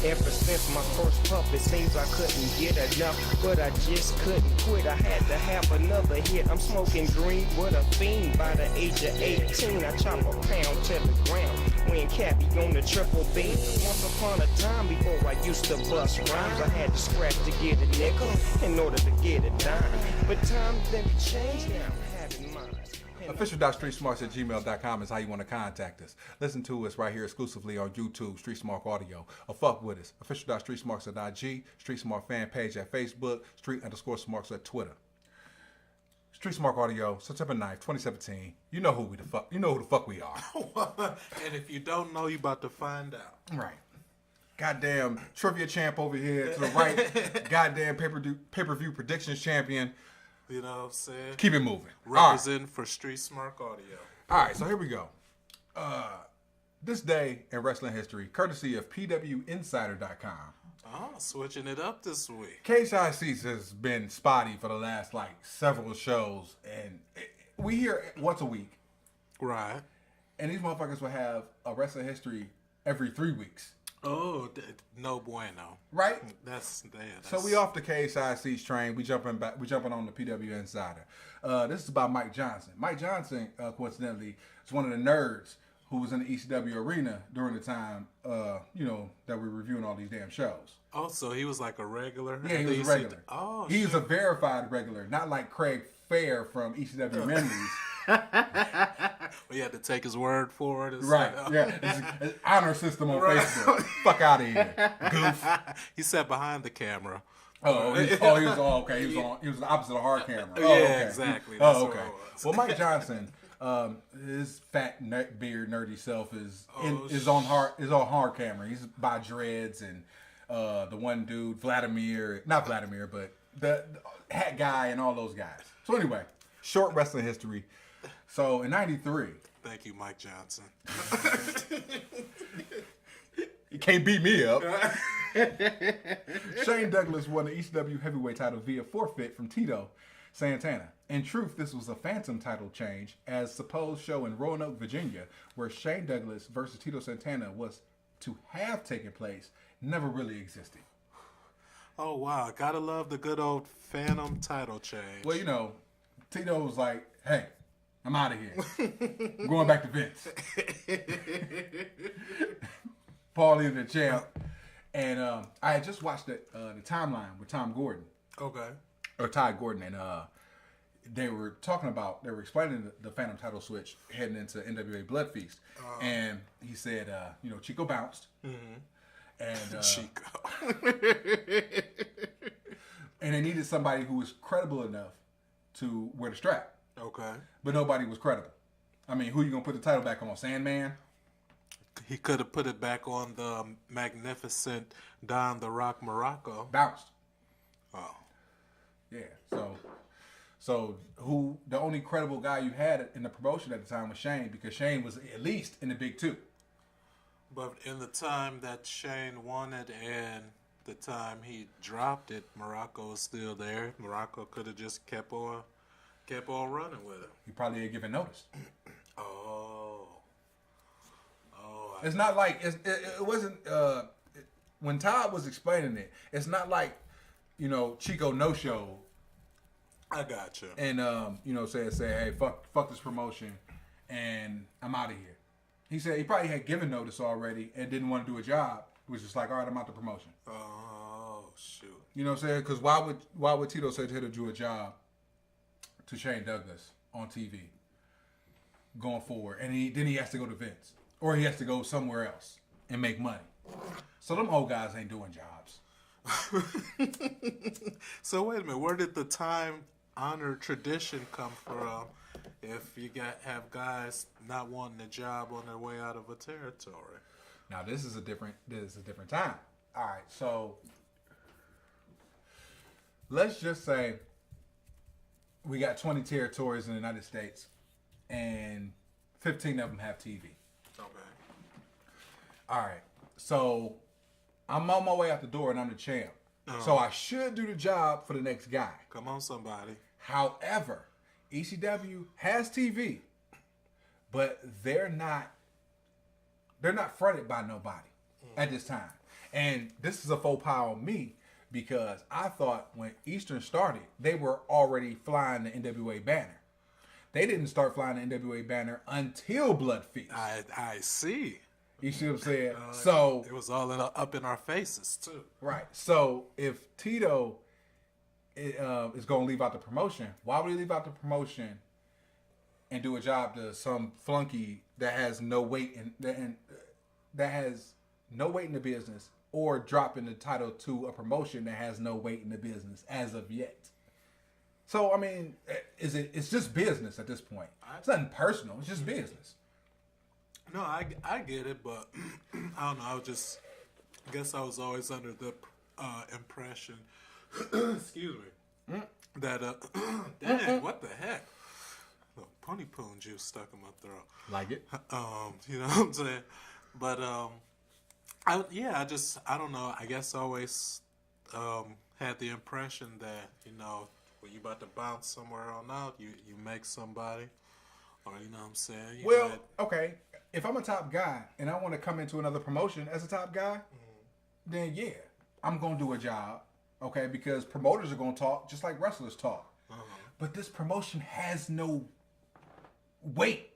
Ever since my first pup, it seems I couldn't get enough, but I just couldn't quit. I had to have another hit. I'm smoking green with a fiend. By the age of 18, I chop a pound to the ground. When Cappy on the triple B. Once upon a time, before I used to bust rhymes, I had to scratch to get a nickel in order to get a dime. But times then changed now. Official.streetsmarks@gmail.com is how you want to contact us. Listen to us right here exclusively on YouTube, Street Smark Audio. Or fuck with us. Official.streetsmarks at IG, Street Smark fan page at Facebook, Street_Smarks at Twitter. Street Smark Audio, September 9th, 2017. You know who the fuck we are. And if you don't know, you about to find out. Right. Goddamn trivia champ over here to the right. Goddamn pay-per-view predictions champion. You know what I'm saying? Keep it moving. Representing for Street Smark Audio. All right, so here we go. This day in wrestling history, courtesy of PWInsider.com. Oh, switching it up this week. KSIC has been spotty for the last, several shows, and we hear it once a week. Right. And these motherfuckers will have a wrestling history every 3 weeks. Oh, no bueno. Right? That's. So we off the KSIC's train. We jumping on the PW Insider. This is about Mike Johnson. Mike Johnson, coincidentally, is one of the nerds who was in the ECW arena during the time, that we're reviewing all these damn shows. Oh, so he was like a regular? Yeah, he was a regular. Oh, he was a verified regular, not like Craig Fair from ECW Memories. We had to take his word for it. Right, yeah. It's honor system on Facebook. Fuck out of here, goof. He sat behind the camera. He was all okay. He was the opposite of hard camera. Yeah, okay. Exactly. That's okay. Well, Mike Johnson, his fat beard nerdy self is on hard camera. He's by dreads and the one dude, not Vladimir, but the hat guy and all those guys. So anyway, short wrestling history. So in '93. Thank you, Mike Johnson. You can't beat me up. Shane Douglas won the ECW heavyweight title via forfeit from Tito Santana. In truth, this was a phantom title change, as supposed show in Roanoke, Virginia, where Shane Douglas versus Tito Santana was to have taken place, never really existed. Oh, wow. Gotta love the good old phantom title change. Well, Tito was like, hey, I'm out of here. I'm going back to Vince. Paulie the champ. And I had just watched the timeline with Tom Gordon. Okay. Or Ty Gordon. And they were explaining the Phantom title switch heading into NWA Blood Feast. And he said, Chico bounced. Mm-hmm. And Chico. And they needed somebody who was credible enough to wear the strap. Okay. But nobody was credible. I mean, who you going to put the title back on? Sandman? He could have put it back on the magnificent Don the Rock Morocco. Bounced. Oh. Yeah. So who the only credible guy you had in the promotion at the time was Shane, because Shane was at least in the big two. But in the time that Shane won it and the time he dropped it, Morocco was still there. Morocco could have just kept on running with it. He probably had given notice. Oh. It's not like it wasn't when Todd was explaining it. It's not like Chico no show. I got you. And say hey, fuck this promotion, and I'm out of here. He said he probably had given notice already and didn't want to do a job. It was just like, all right, I'm out the promotion. Oh shoot. You know what I'm saying? Because why would Tito say to do a job to Shane Douglas on TV going forward, and then he has to go to Vince, or he has to go somewhere else and make money. So them old guys ain't doing jobs. So wait a minute, where did the time-honored tradition come from? If you have guys not wanting a job on their way out of a territory. Now this is a different time. All right, so let's just say we got 20 territories in the United States, and 15 of them have TV. Okay. All right, so I'm on my way out the door, and I'm the champ. So I should do the job for the next guy. Come on, somebody. However, ECW has TV, but they're not fronted by nobody at this time. And this is a faux pas on me because I thought when Eastern started, they were already flying the NWA banner. They didn't start flying the NWA banner until Blood Feast. I see. You see what I'm saying? So it was all up in our faces too. Right. So if Tito is going to leave out the promotion, why would he leave out the promotion and do a job to some flunky that has no weight that has no weight in the business, or dropping the title to a promotion that has no weight in the business as of yet? So I mean, it's just business at this point. It's nothing personal. It's just business. No, I get it, but I don't know. I guess I was always under the impression, excuse me, that dang, what the heck? Little pony poon juice stuck in my throat. Like it? You know what I'm saying? But I don't know. I guess I always had the impression that, you know, when you about to bounce somewhere on out, you make somebody, or you know what I'm saying? Okay. If I'm a top guy and I want to come into another promotion as a top guy, then yeah, I'm going to do a job, okay? Because promoters are going to talk just like wrestlers talk. But this promotion has no weight.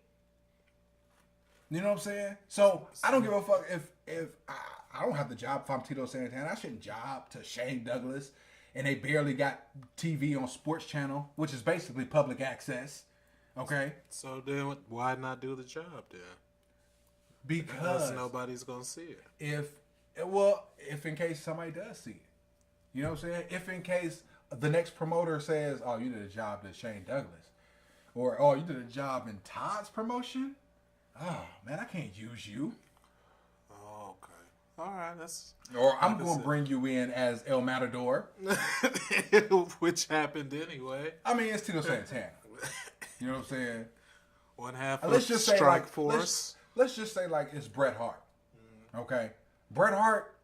You know what I'm saying? So I don't give a fuck if I don't have the job if I'm Tito Santana. I shouldn't job to Shane Douglas, and they barely got TV on Sports Channel, which is basically public access. Okay? So then why not do the job then? Because nobody's gonna see it. If in case somebody does see it, you know what I'm saying? If in case the next promoter says, "Oh, you did a job to Shane Douglas," or "Oh, you did a job in Todd's promotion," oh man, I can't use you. Oh, okay, all right, that's. Or I'm going to bring you in as El Matador, which happened anyway. I mean, it's Tito Santana. You know what I'm saying? One half let's of just say Strike like, Force. Let's just say like it's Bret Hart. Okay, Bret Hart.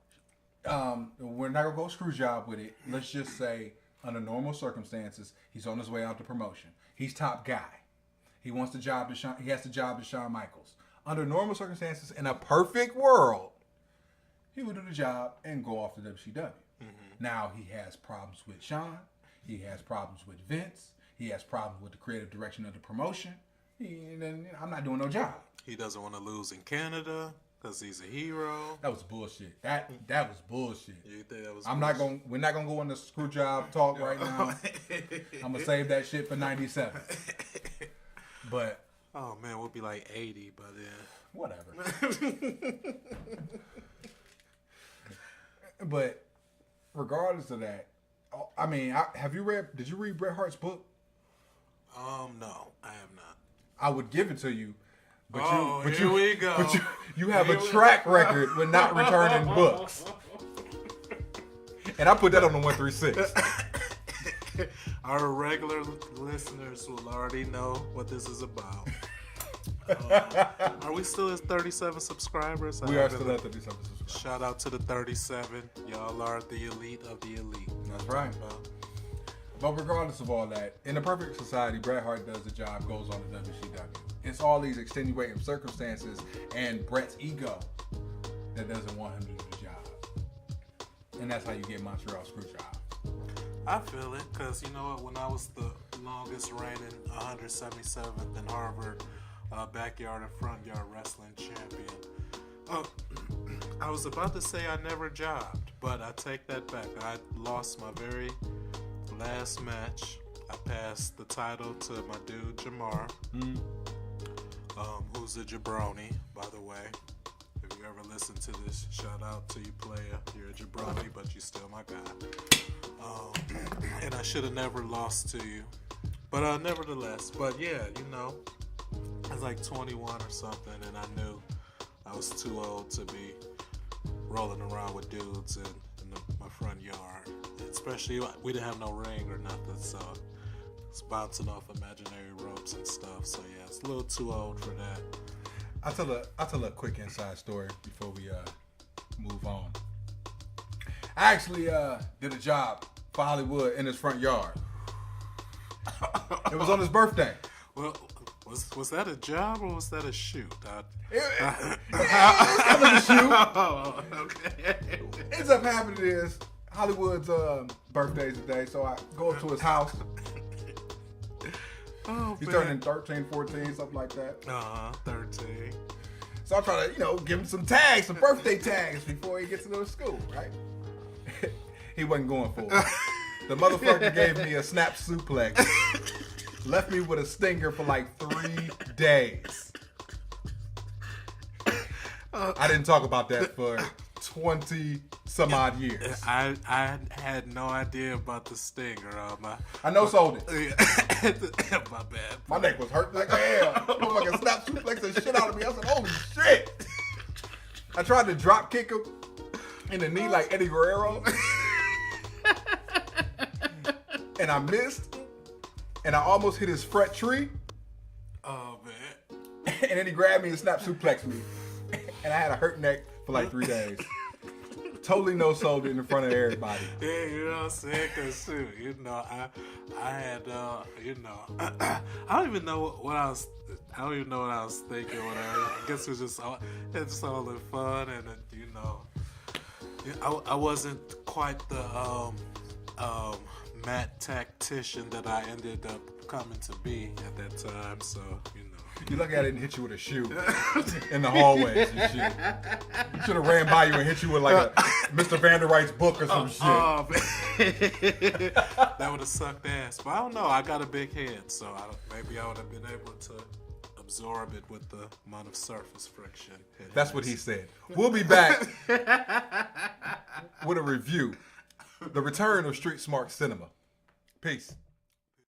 We're not gonna go screw job with it. Let's just say under normal circumstances, he's on his way out to promotion. He's top guy. He wants the job to Shawn. He has the job to Shawn Michaels. Under normal circumstances, in a perfect world, he would do the job and go off to WCW. Now he has problems with Shawn. He has problems with Vince. He has problems with the creative direction of the promotion. I'm not doing no job. He doesn't want to lose in Canada because he's a hero. That was bullshit. That was bullshit. You think that was? We're not gonna go into screw job talk right now. I'm gonna save that shit for '97. But oh man, we'll be like 80 by then. Whatever. But regardless of that, I mean, did you read Bret Hart's book? No, I have not. I would give it to you. But here we go. But you have a track record with not returning books. And I put that on the 136. Our regular listeners will already know what this is about. Are we still at 37 subscribers? We are still at 37 subscribers. Shout out to the 37. Y'all are the elite of the elite. That's right. But regardless of all that, in a perfect society, Bret Hart does the job, goes on to WCW. It's all these extenuating circumstances and Bret's ego that doesn't want him to do the job. And that's how you get Montreal Screwjob. I feel it, because you know what? When I was the longest reigning 177th in Harvard backyard and front yard wrestling champion, I was about to say I never jobbed, but I take that back. I lost my very last match. I passed the title to my dude Jamar, who's a jabroni, by the way. If you ever listen to this, shout out to you, player. You're a jabroni, but you're still my guy. And I should have never lost to you, but nevertheless. But yeah, you know, I was like 21 or something, and I knew I was too old to be rolling around with dudes in my front yard. Especially, we didn't have no ring or nothing, so it's bouncing off imaginary ropes and stuff. So yeah, it's a little too old for that. I'll tell a quick inside story before we move on. I actually did a job for Hollywood in his front yard. It was on his birthday. Well, was that a job or was that a shoot? It was a shoot. Oh, okay. ends up happening is Hollywood's birthday's today, so I go up to his house. Oh, He's man. turning 13, 14, something like that. 13. So I try to, give him some tags, some birthday tags before he gets to go to school, right? He wasn't going for it. The motherfucker gave me a snap suplex. Left me with a stinger for like 3 days. I didn't talk about that for 20 some odd years. I had no idea about the stinger. I know sold it. My bad. My neck was hurt like hell. Motherfucker snap suplex the shit out of me. I said, holy shit. I tried to drop kick him in the knee like Eddie Guerrero. And I missed. And I almost hit his front tree. Oh, man. And then he grabbed me and snap suplexed me. And I had a hurt neck for like 3 days. Totally no sold it in front of everybody. Yeah, you know what I'm saying? Because, shoot, I had, I don't even know what I was thinking or whatever. I guess it was just all in fun. And, I wasn't quite the mat tactician that I ended up coming to be at that time. So, You lucky I didn't hit you with a shoe in the hallways and shit. You should have ran by you and hit you with like a Mr. Vanderwright's book or some shit. Oh, man. That would have sucked ass. But I don't know. I got a big head, so maybe I would have been able to absorb it with the amount of surface friction. That's what he said. We'll be back with a review. The return of Street Smark Cinema. Peace.